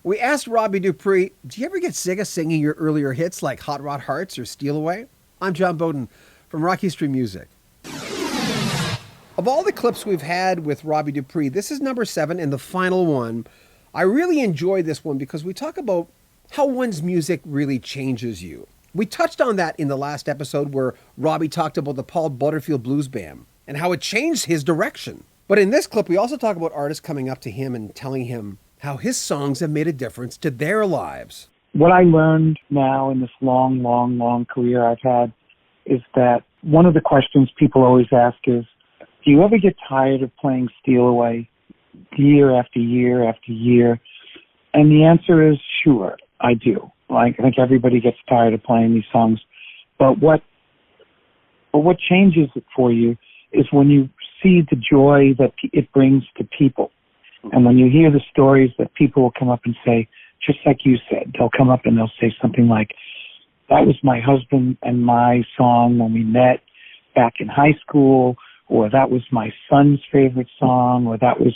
We asked Robbie Dupree, do you ever get sick of singing your earlier hits like Hot Rod Hearts or Steal Away? I'm John Beaudin from Rock History Music. Of all the clips we've had with Robbie Dupree, this is number 7 and the final one. I really enjoy this one because we talk about how one's music really changes you. We touched on that in the last episode where Robbie talked about the Paul Butterfield Blues Band and how it changed his direction. But in this clip, we also talk about artists coming up to him and telling him how his songs have made a difference to their lives. What I learned now in this long career I've had is that one of the questions people always ask is, do you ever get tired of playing Steal Away year after year after year? And the answer is, sure, I do. Like, I think everybody gets tired of playing these songs. But what changes it for you is when you see the joy that it brings to people. And when you hear the stories that people will come up and say, just like you said, they'll come up and they'll say something like, that was my husband and my song when we met back in high school, or that was my son's favorite song, or that was,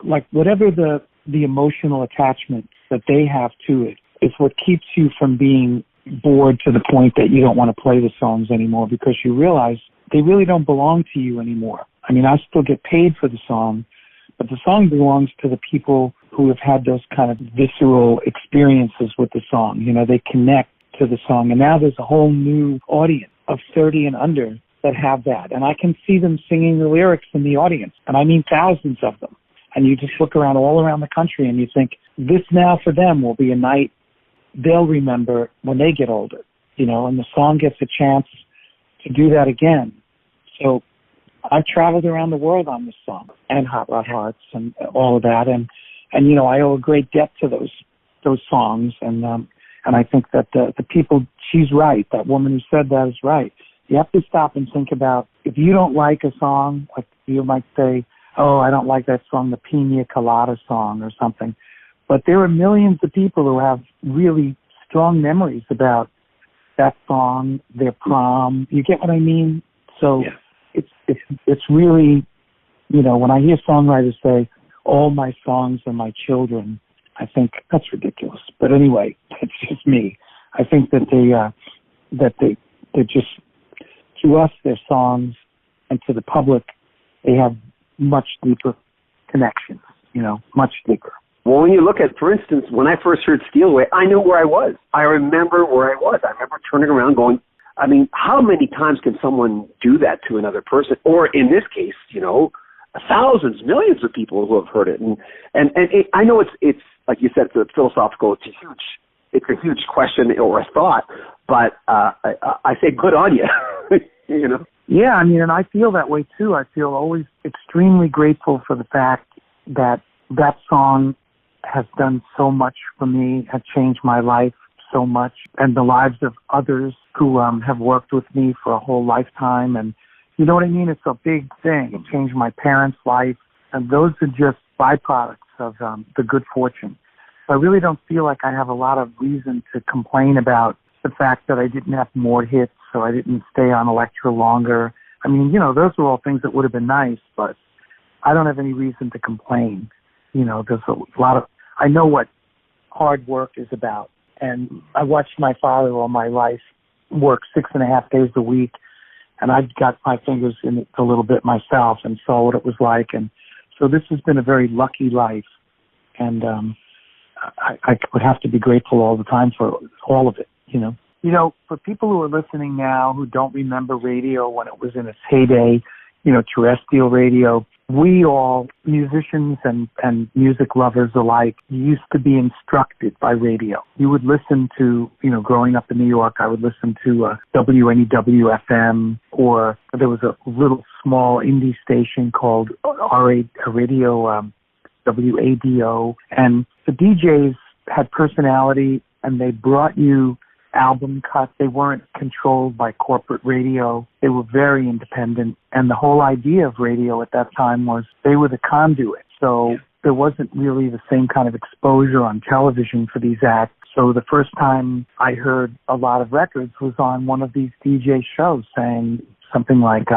like whatever the emotional attachment that they have to it is what keeps you from being bored to the point that you don't want to play the songs anymore, because you realize they really don't belong to you anymore. I mean, I still get paid for the song, but the song belongs to the people who have had those kind of visceral experiences with the song. They connect to the song. And now there's a whole new audience of 30 and under that have that. And I can see them singing the lyrics in the audience. And I mean thousands of them. And you just look around all around the country and you think, this now for them will be a night they'll remember when they get older, and the song gets a chance to do that again. So I've traveled around the world on this song and Hot Rod Hearts and all of that. And I owe a great debt to those songs. And I think that the people, she's right. That woman who said that is right. You have to stop and think about, if you don't like a song, like you might say, oh, I don't like that song, the Pina Colada song or something. But there are millions of people who have really strong memories about that song, their prom. You get what I mean? So yeah. It's really, when I hear songwriters say, all my songs are my children, I think that's ridiculous. But anyway, it's just me. I think that they're just, to us, their songs, and to the public, they have much deeper connections, much deeper. Well, when you look at, for instance, when I first heard Steal Away, I knew where I was. I remember where I was. I remember turning around going, I mean, how many times can someone do that to another person? Or in this case, thousands, millions of people who have heard it. And I know it's like you said, it's philosophical. It's a huge question or a thought, but I say good on you, Yeah, I mean, and I feel that way too. I feel always extremely grateful for the fact that song has done so much for me, has changed my life so much, and the lives of others who have worked with me for a whole lifetime. And you know what I mean? It's a big thing. It changed my parents' life, and those are just byproducts of the good fortune. So I really don't feel like I have a lot of reason to complain about the fact that I didn't have more hits, or I didn't stay on Elektra longer. I mean, those are all things that would have been nice, but I don't have any reason to complain. There's a lot of, I know what hard work is about. And I watched my father all my life work 6.5 days a week. And I got my fingers in it a little bit myself and saw what it was like. And so this has been a very lucky life. And I would have to be grateful all the time for all of it, for people who are listening now who don't remember radio when it was in its heyday, terrestrial radio, we all, musicians and music lovers alike, used to be instructed by radio. You would listen to, growing up in New York, I would listen to WNEW FM, or there was a little small indie station called radio, WADO, and the DJs had personality, and they brought you album cuts. They weren't controlled by corporate radio. They were very independent. And the whole idea of radio at that time was they were the conduit. So there wasn't really the same kind of exposure on television for these acts. So the first time I heard a lot of records was on one of these DJ shows saying something like,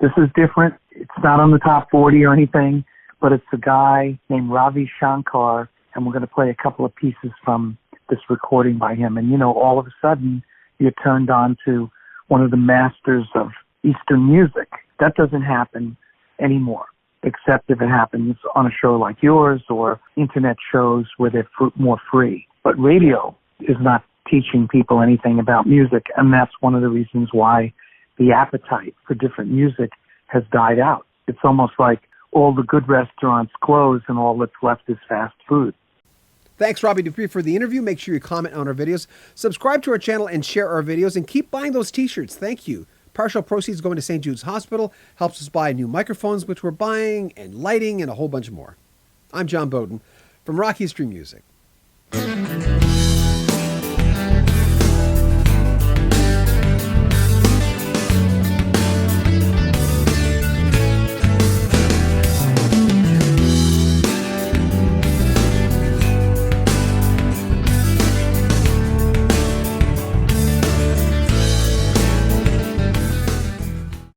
this is different. It's not on the top 40 or anything, but it's a guy named Ravi Shankar, and we're going to play a couple of pieces from this recording by him. And, all of a sudden, you're turned on to one of the masters of Eastern music. That doesn't happen anymore, except if it happens on a show like yours or internet shows where they're more free. But radio is not teaching people anything about music, and that's one of the reasons why the appetite for different music has died out. It's almost like all the good restaurants close and all that's left is fast food. Thanks, Robbie Dupree, for the interview. Make sure you comment on our videos, subscribe to our channel, and share our videos, and keep buying those T-shirts. Thank you. Partial proceeds going to St. Jude's Hospital, helps us buy new microphones, which we're buying, and lighting, and a whole bunch more. I'm John Beaudin from Rock History Music.